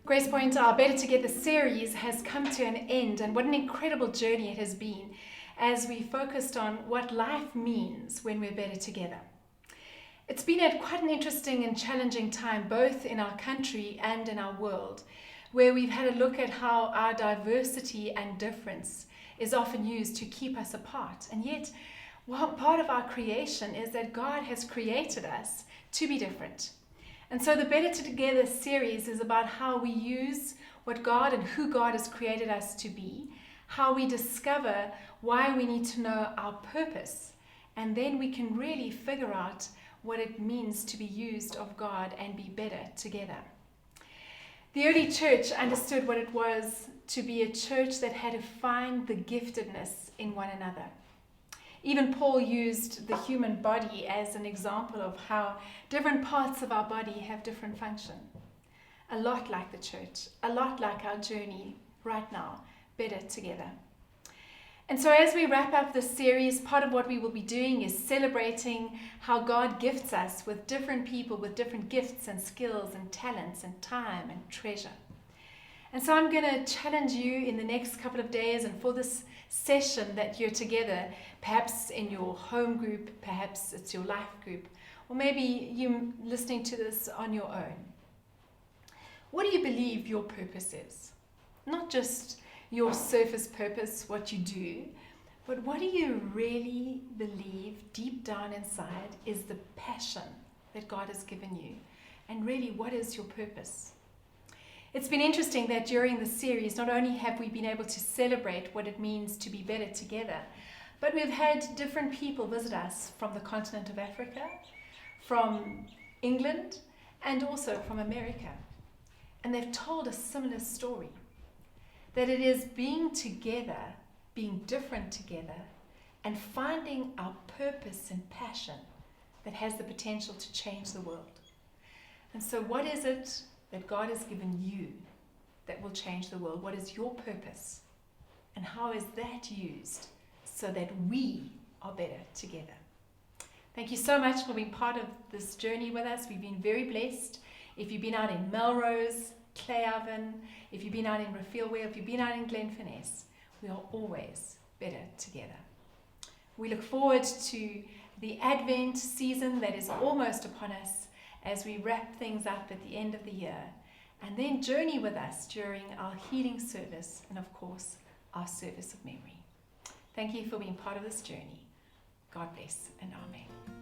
Gracepoint, our Better Together series has come to an end, and what an incredible journey it has been as we focused on what life means when we're better together. It's been quite an interesting and challenging time, both in our country and in our world, where we've had a look at how our diversity and difference is often used to keep us apart. And yet, part of our creation is that God has created us to be different. And so the Better Together series is about how we use what God and who God has created us to be, how we discover why we need to know our purpose, and then we can really figure out what it means to be used of God and be better together. The early church understood what it was to be a church that had to find the giftedness in one another. Even Paul used the human body as an example of how different parts of our body have different function. A lot like the church, a lot like our journey right now, better together. And so as we wrap up this series, part of what we will be doing is celebrating how God gifts us with different people with different gifts and skills and talents and time and treasure. And so I'm going to challenge you in the next couple of days and for this session that you're together, perhaps in your home group, perhaps it's your life group, or maybe you listening to this on your own. What do you believe your purpose is? Not just your surface purpose, what you do, but what do you really believe deep down inside is the passion that God has given you? And really, what is your purpose? It's been interesting that during the series, not only have we been able to celebrate what it means to be better together, but we've had different people visit us from the continent of Africa, from England, and also from America. And they've told a similar story, that it is being together, being different together, and finding our purpose and passion that has the potential to change the world. And so what is it that God has given you that will change the world? What is your purpose? And how is that used so that we are better together? Thank you so much for being part of this journey with us. We've been very blessed. If you've been out in Melrose, Leeuwkop, if you've been out in Refilwe, if you've been out in Glenferness, we are always better together. We look forward to the Advent season that is almost upon us as we wrap things up at the end of the year, and then journey with us during our healing service and, of course, our service of memory. Thank you for being part of this journey. God bless and amen.